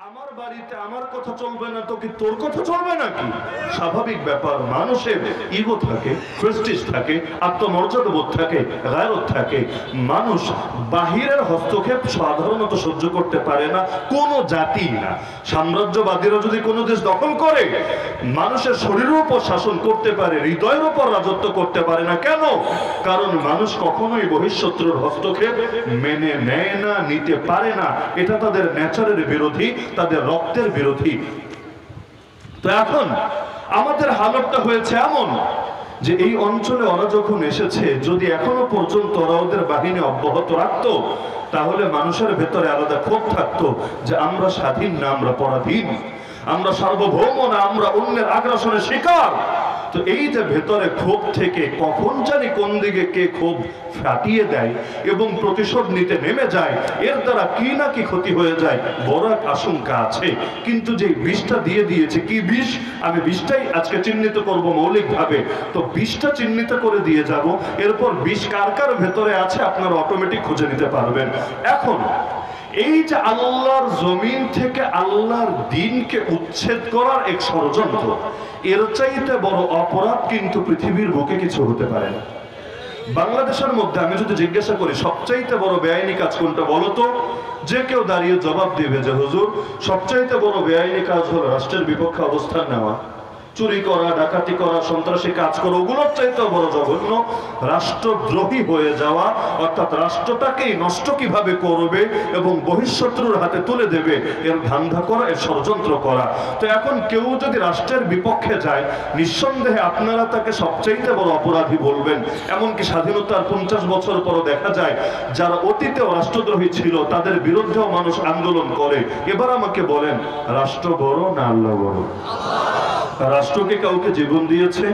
আমার বাড়িতে আমার কথা চলবে না তো কি তোর কথা চলবে নাকি? স্বাভাবিক ব্যাপার। মানুষের ইগো থাকে, প্রেস্টিজ থাকে, আত্মমর্যাদা বোধ থাকে, গায়রত থাকে। মানুষ বাহিরের হস্তক্ষেপ সাধারণত সহ্য করতে পারে না, কোনো জাতি না। সাম্রাজ্যবাদীরা যদি কোনো দেশ দখল করে, মানুষের শরীরের উপর শাসন করতে পারে, হৃদয়ের উপর রাজত্ব করতে পারে না। কেন? কারণ মানুষ কখনোই বহিঃশত্রুর হস্তক্ষেপ মেনে নেয় না, নিতে পারে না। এটা তাদের নেচারের বিরোধী, তাদের রক্তের বিরোধী। তো এখন আমাদের হালতটা হয়েছে এমন যে এই অঞ্চলে ওরা যখন এসেছে, যদি এখনো পর্যন্ত ওরা ওদের বাহিনী অব্যাহত রাখতো, তাহলে মানুষের ভেতরে আলাদা ক্ষোভ থাকতো যে আমরা স্বাধীন না, আমরা পরাধীন, আমরা সার্বভৌম না, আমরা অন্যের আগ্রাসনের শিকার। তো এই যে ভেতরে ক্ষোভ থেকে কখন জানি কোন দিকে কে ক্ষোভ ফাটিয়ে দেয় এবং প্রতিশোধ নিতে নেমে যায়, এর দ্বারা কি না কি ক্ষতি হয়ে যায়, বড় এক আশঙ্কা আছে। কিন্তু যে বিষটা দিয়ে দিয়েছে, কি বিষ, আমি বিষটাই আজকে চিহ্নিত করব মৌলিকভাবে। তো বিষটা চিহ্নিত করে দিয়ে যাব, এরপর বিষ কার কার ভেতরে আছে আপনারা অটোমেটিক খুঁজে নিতে পারবেন। এখন এই যে আল্লাহর জমিন থেকে আল্লাহর দ্বীনকে উচ্ছেদ করার এক ষড়যন্ত্র, এর চাইতে বড় অপরাধ কিন্তু পৃথিবীর বুকে কিছু হতে পারে না। বাংলাদেশের মধ্যে আমি যদি জিজ্ঞাসা করি সবচাইতে বড় বেআইনি কাজ কোনটা বলো তো, যে কেউ দাঁড়িয়ে জবাব দিবে যে হুজুর সবচাইতে বড় বেআইনি কাজ হলো রাষ্ট্রের বিপক্ষে অবস্থান নেওয়া, চুরি করা, ডাকাতি করা, সন্ত্রাসী কাজ করা। ওগুলোর চাইতে বড় জঘন্য রাষ্ট্রদ্রোহী হয়ে যাওয়া, অর্থাৎ রাষ্ট্রটাকেই নষ্ট কিভাবে করবে এবং বহিঃশত্রুর হাতে তুলে দেবে এর ধান্দা করা, এর ষড়যন্ত্র করা। তো এখন কেউ যদি রাষ্ট্রের বিপক্ষে যায়, নিঃসন্দেহে আপনারা তাকে সবচাইতে বড় অপরাধী বলবেন। এমনকি স্বাধীনতার 50 বছর পরও দেখা যায় যারা অতীতেও রাষ্ট্রদ্রোহী ছিল তাদের বিরুদ্ধেও মানুষ আন্দোলন করে। এবার আমাকে বলেন, রাষ্ট্র বড় না আল্লাহ বড়? রাষ্ট্রকে কাউকে জীবন দিয়েছে?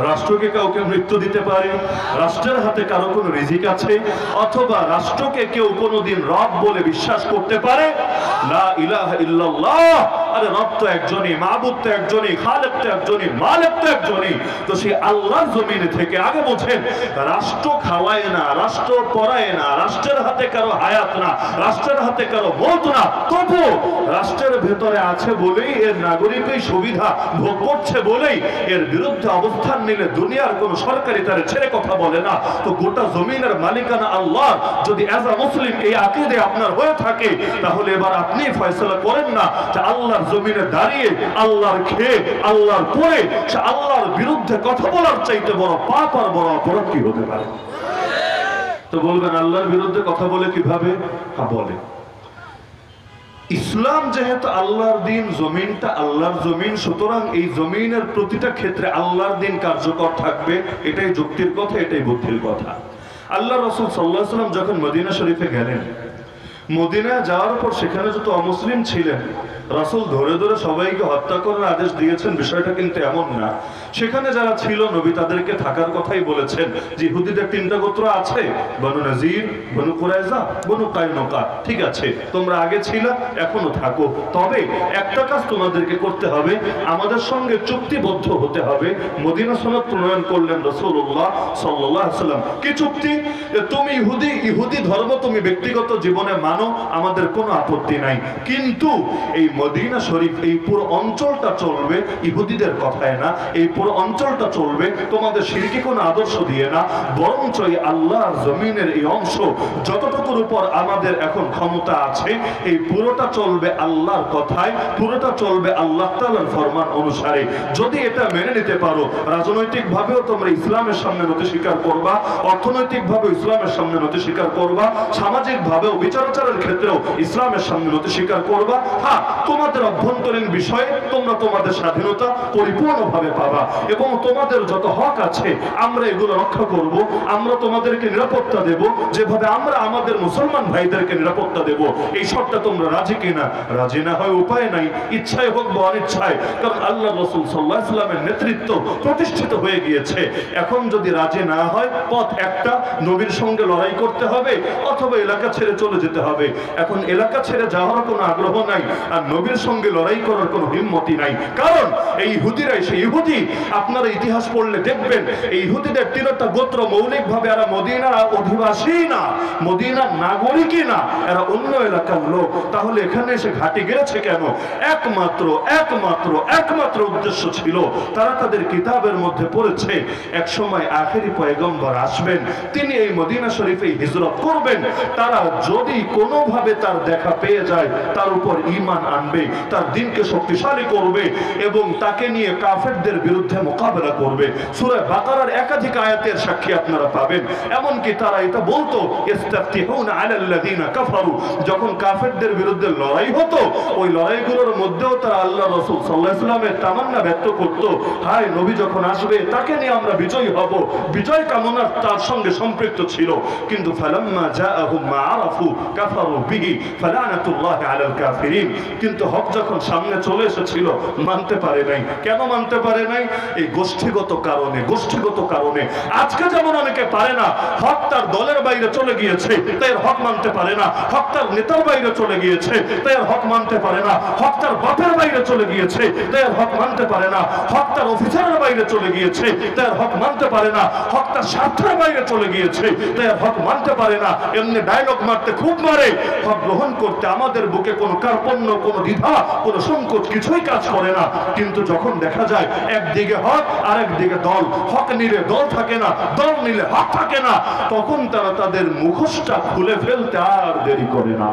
রাষ্ট্রকে কাউকে মৃত্যু দিতে পারে? রাষ্ট্রের হাতে কারো কোনো রিজিক আছে? অথবা রাষ্ট্রকে কেউ কোনোদিন রব বলে বিশ্বাস করতে পারে? লা ইলাহা ইল্লাল্লাহ। আরে রব তো একজনই, মাবুদ তো একজনই, খালেক তো একজনই, মালিক তো একজনই। তো সেই আল্লাহর জমিনে থেকে আগে বোঝেন, রাষ্ট্র খাওয়ায় না, রাষ্ট্র পড়ায় না, রাষ্ট্রের হাতে কারো হায়াত না, রাষ্ট্রের হাতে কারো মওত না। তবু রাষ্ট্রের ভেতরে আছে বলেই, এর নাগরিকই সুবিধা ভোগ করছে বলেই এর বিরুদ্ধে অবস্থান নিলে দুনিয়ার কোন সরকারি তার ছেড়ে কথা বলে না। তো গোটা জমিনের মালিকানা আল্লাহ। যদি এজ আ মুসলিম এই আকীদা আপনার হয়ে থাকে, তাহলে এবার আপনি ফয়সালা করেন না যে আল্লাহর জমিনে দাঁড়িয়ে, আল্লাহর খেয়ে, আল্লাহর পরে সে আল্লাহর বিরুদ্ধে কথা বলার চাইতে বড় পাপ আর বড় অপরাধ কি হতে পারে? তো বলবেন আল্লাহর বিরুদ্ধে কথা বলে কিভাবে? হ্যাঁ বলে। ইসলাম যেহেতু আল্লাহর দ্বীন, জমিনটা আল্লাহর জমিন, সুতরাং এই জমিনের প্রতিটা ক্ষেত্রে আল্লাহর দ্বীন কার্যকর থাকবে। এটাই যুক্তির কথা, এটাই বুদ্ধির কথা। আল্লাহ রাসূল সাল্লাল্লাহু আলাইহি ওয়াসাল্লাম যখন মদিনা শরীফে গেলেন, মদিনায় যাওয়ার পর সেখানে যত অমুসলিম ছিলেন, রাসূল ধরে ধরে সবাইকে হত্যা করার আদেশ দিয়েছেন। বিষয়টা কিন্তু এমন না। সেখানে যারা ছিল, নবী তাদেরকে থাকার কথাই বলেছেন। যে ইহুদিদের 3টা গোত্র আছে, বনু নজির, বনু কুরাইজা, বনু কায়নুকা। ঠিক আছে, তোমরা আগে ছিল, এখনো থাকো। তবে একটা কাজ তোমাদেরকে করতে হবে, আমাদের সঙ্গে চুক্তিবদ্ধ হতে হবে। মদিনা সনদ প্রণয়ন করলেন রাসূলুল্লাহ সাল্লাল্লাহু আলাইহি ওয়াসাল্লাম। কি চুক্তি? তুমি ইহুদি ধর্ম তুমি ব্যক্তিগত জীবনে মানো, আমাদের কোনো আপত্তি নাই, কিন্তু এই মদিনা শরীফ, এই পুরো অঞ্চলটা চলবে ইহুদিদের কথায় না। এই পুরো অঞ্চলটা চলবে তোমাদের শিরকি কোনো আদর্শ দিয়ে না, বরঞ্চ এই আল্লাহর জমিনের এই অংশ যতটুকুর উপর আমাদের এখন ক্ষমতা আছে, এই পুরোটা চলবে আল্লাহর কথায়, পুরোটা চলবে আল্লাহ তাআলার ফরমান অনুসারে। যদি এটা মেনে নিতে পারো, রাজনৈতিক ভাবেও তোমরা ইসলামের সামনে নতি স্বীকার করবা, অর্থনৈতিক ভাবে ইসলামের সামনে নতি স্বীকার করবা, সামাজিক ভাবেও বিচারাচারের ক্ষেত্রেও ইসলামের সামনে নতি স্বীকার করবা। হ্যাঁ, তোমাদের অভ্যন্তরীণ বিষয়ে তোমরা তোমাদের স্বাধীনতা পরিপূর্ণভাবে পাবা এবং তোমাদের যত হক আছে আমরা এগুলো রক্ষা করব। আমরা তোমাদেরকে নিরাপত্তা দেব যেভাবে আমরা আমাদের মুসলমান ভাইদেরকে নিরাপত্তা দেব। এই শর্তে তোমরা রাজি কিনা? রাজি না হয় উপায় নাই, ইচ্ছায় হোক বা অনিচ্ছায়, কারণ আল্লাহ রাসূল সাল্লাল্লাহু আলাইহি ওয়াসাল্লামের নেতৃত্ব প্রতিষ্ঠিত হয়ে গিয়েছে। এখন যদি রাজি না হয়, পথ একটা, নবীর সঙ্গে লড়াই করতে হবে অথবা এলাকা ছেড়ে চলে যেতে হবে। হবে। এখন এলাকা ছেড়ে যাওয়ার কোনো আগ্রহ নাই, আর নবীর সঙ্গে লড়াই করার কোনো হিম্মতি নাই। কারণ এই ইহুদিরাই সেই ইহুদি, আপনারা ইতিহাস পড়লে দেখবেন এই ইহুদিদের 3টা গোত্র মৌলিকভাবে এরা মদিনার অধিবাসী না, মদিনার নাগরিকই না, এরা অন্য এলাকার লোক। তাহলে এখানে এসে ঘাঁটি গেড়েছে কেন? একমাত্র উদ্দেশ্য ছিল, তারা তাদের কিতাবের মধ্যে পড়েছে এক সময় আখেরি পয়গম্বর আসবেন, তিনি এই মদিনা শরীফে হিজরত করবেন। তারা যদি কোনোভাবে তার দেখা পেয়ে যায়, তার উপর ঈমান আনবে, তার দ্বীনকে শক্তিশালী করবে এবং তাকে নিয়ে কাফেরদের বিরুদ্ধে মোকাবেলা করবে। সূরা বাকারার একাধিক আয়াতের সাক্ষী আপনারা পাবেন। এমনকি তারা এটা বলতো, ইস্তাফতিহুনা আলাল্লাযিনা কাফারু, যখন কাফেরদের বিরুদ্ধে লড়াই হতো, ওই লড়াইগুলোর মধ্যেও তারা আল্লাহ রাসূল সাল্লাল্লাহু আলাইহি ওয়াসাল্লামের তামান্না ব্যক্ত করত, হায় নবী যখন আসবে তাকে নিয়ে আমরা বিজয়ী হব। বিজয় কামনা তার সঙ্গে সম্পৃক্ত ছিল। কিন্তু ফালাম্মা জাআহুম মা আরাফু কাফারু বিহি ফালানাতুল্লাহি আলাল কাফিরিন, কিন্তু হক যখন সামনে চলে এসেছিল মানতে পারে নাই। কেন মানতে পারে নাই? এই গোষ্ঠীগত কারণে। আজকে যেমন অনেকে পারে না, হক তার দলের বাইরে চলে গিয়েছে তাই হক মানতে পারে না, হক তার নেতার বাইরে চলে গিয়েছে তাই হক মানতে পারে না, হক তার বাপের বাইরে চলে গিয়েছে তাই হক মানতে পারে না, হক তার অফিসারের বাইরে চলে গিয়েছে তাই হক মানতে পারে না, হক তার স্বার্থের বাইরে চলে গিয়েছে তাই হক মানতে পারে না। এমনি ডায়লগ মারতে খুব মারে, হক গ্রহণ করতে আমাদের বুকে কোনো কার্পণ্য, কোনো দ্বিধা, কোনো সংকোচ কিছুই কাজ করে না। কিন্তু যখন দেখা যায় একদিকে হক আর একদিকে দল, হক নিলে দল থাকে না, দল নিলে হক থাকে না, তখন তারা তাদের মুখোশটা খুলে ফেলতে আর দেরি করে না।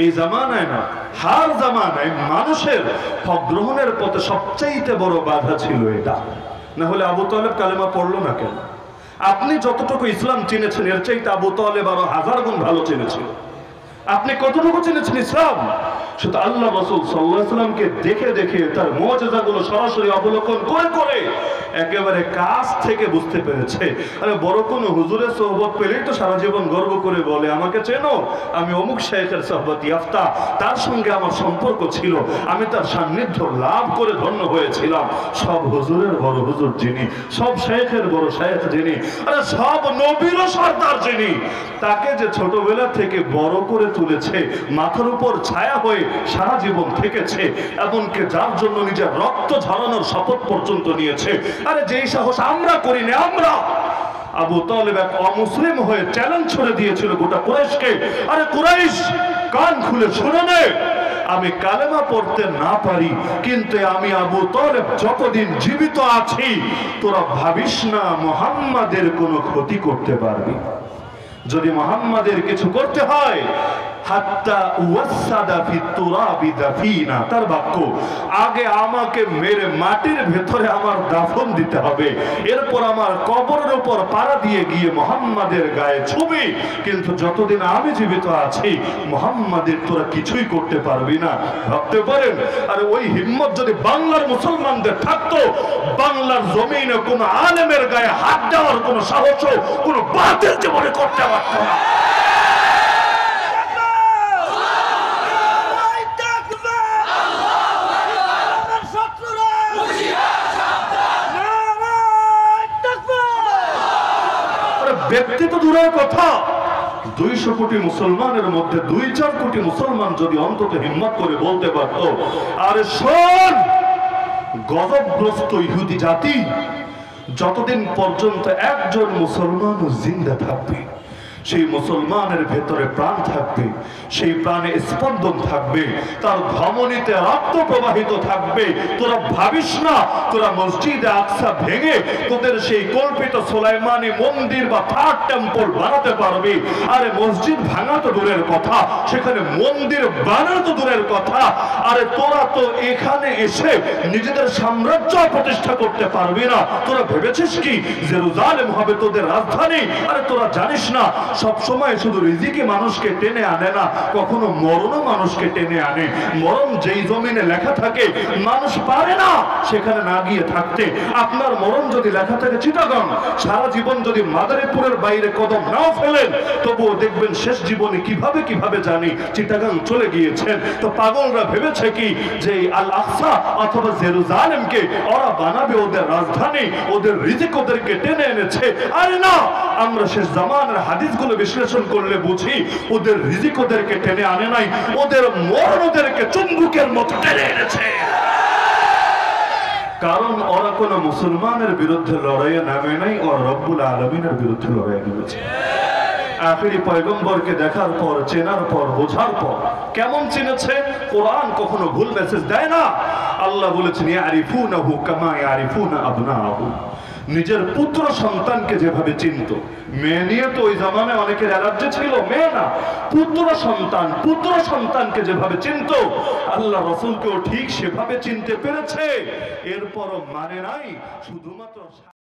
এই জামানায় না, হার জামানায় মানুষের হক গ্রহণের পথে সবচাইতে বড় বাধা ছিল এটা। না হলে আবু তালেব কালেমা পড়লো না কেন? আপনি যতটুকু ইসলাম চিনেছেন এর চাইতে আবু তালেব আরো 1000 গুণ ভালো চিনেছিল। আপনি কতটুকু চিনেছেন ইসলাম? শুধু আল্লাহ রাসূল সাল্লাল্লাহু আলাইহি ওয়াসাল্লামকে দেখে দেখে, তার মুজিজাগুলো সরাসরি অবলোকন করে করে একেবারে কাছ থেকে বুঝতে পেরেছে। আরে বড় কোনো হুজুরের সোহবত পেলেই তো সারা জীবন গর্ব করে বলে, আমাকে চেনো, আমি অমুক শাইখের সোহবত ইয়াফতা, তার সঙ্গে আমার সম্পর্ক ছিল, আমি তার সান্নিধ্য লাভ করে ধন্য হয়েছিলাম। সব হুজুরের বড় হুজুর যিনি, সব শাইখের বড় শাইখ যিনি, আরে সব নবীরও সর্দার যিনি, তাকে যে ছোটবেলা থেকে বড় করে তুলেছে, মাথার উপর ছায়া হয়ে সারা জীবন থেকেছে, এমনকি যার জন্য নিজের রক্ত ঝরানোর শপথ পর্যন্ত নিয়েছে। আরে যেই সাহস আমরা করিনি, আমরা আবু তালেব এক অমুসলিম হয়ে চ্যালেঞ্জ ছড়ে দিয়েছিল গোটা কুরাইশকে, আরে কুরাইশ কান খুলে শুনে নে, আমি কালেমা পড়তে না পারি, কিন্তু আমি আবু তালেব যতদিন জীবিত আছি তোরা ভাবিস না মুহাম্মাদের কোনো ক্ষতি করতে পারবি। যদি মুহাম্মাদের কিছু করতে হয়, হাত্তা ওয়াসাদা ফি তুরাবি দাফিনা, তার বাক্য, আগে আমাকে মেরে মাটির ভেতরে আমার দাফন দিতে হবে, এরপর আমার কবরের উপর পাড়া দিয়ে গিয়ে মুহাম্মাদের গায়ে ছুবি, কিন্তু যতদিন আমি জীবিত আছি মুহাম্মাদের তোরা কিছুই করতে পারবি না। ভাবতে পারেন, আর ওই হিম্মত যদি বাংলার মুসলমানদের থাকতো, বাংলার জমিনে কোনো আলেমের গায়ে হাত দেওয়ার কোনো সাহস কোনো বাতিল জীবনে করতে পারত না। ব্যক্তি তো দূরের কথা, 200 কোটি মুসলমানের মধ্যে 2-4 কোটি মুসলমান যদি অন্তত হিম্মত করে বলতে পারত, আরে শোন গজবগ্রস্ত ইহুদি জাতি, যতদিন পর্যন্ত একজন মুসলমান জিন্দা থাকবে, সেই মুসলমানের ভেতরে প্রাণ থাকবে, সেই প্রাণে স্পন্দন থাকবে, তার ধমনীতে রক্ত প্রবাহিত থাকবে। তোরা ভাবিস না তোরা মসজিদে আকসা ভেঙে তোদের সেই কল্পিত সুলাইমানি মন্দির বা থার্ড টেম্পল বানাতে পারবে। আরে মসজিদ ভাঙা তো দূরের কথা, সেখানে মন্দির বানানো তো দূরের কথা, আরে তোরা তো এখানে এসে নিজেদের সাম্রাজ্য প্রতিষ্ঠা করতে পারবি না। তোরা ভেবেছিস কি জেরুজালেম হবে তোদের রাজধানী? আরে তোরা জানিস না সব সময় শুধু রিজিকে মানুষকে টেনে আনে না, কখনো মরণও মানুষকে টেনে আনে। মরণ যেই জমিনে লেখা থাকে মানুষ পারে না সেখানে না গিয়ে থাকতে। আপনার মরণ যদি লেখা থাকে চিটাগাং, সারা জীবন যদি মাদারীপুরের বাইরে কদম নাও ফেলেন, তবুও দেখবেন শেষ জীবনে কিভাবে কিভাবে জানি চিটাগাং চলে গিয়েছেন। তো পাগলরা ভেবেছে কি যে আল আকসা অথবা জেরুজালেমকে ওরা বানাবে ওদের রাজধানী, ওদের রিজিক ওদেরকে টেনে এনেছে। আরে না, আমরা শেষ জামানের হাদিস আয়াতগুলো বিশ্লেষণ করলে বুঝি ওদের রিজিক ওদেরকে টেনে আনে নাই, ওদের মরণ ওদেরকে চুম্বকের মতো টেনে এনেছে। কারণ ওরা কোন মুসলমানের বিরুদ্ধে লড়াইয়ে নামে নাই, ওরা রব্বুল আলামিনের বিরুদ্ধে লড়াই নেমেছে। আখিরি পয়গম্বরকে দেখার পর, চেনার পর, বোঝার পর কেমন চিনেছে? কোরআন কখনো ভুল মেসেজ দেয় না। আল্লাহ বলেছেন ইয়ারিফুনাহু কামা ইয়ারিফুনা আবনাহু, নিজের পুত্র সন্তানকে যেভাবে চিনত। মেয়ে নিয়ে তো ওই জামানায় অনেকের অ্যালার্জি ছিল, মেয়ে না, পুত্র সন্তানকে যেভাবে চিনত আল্লাহ রাসূলকেও ঠিক সেভাবে চিনতে পেরেছে। এরপরও মানে নাই, শুধুমাত্র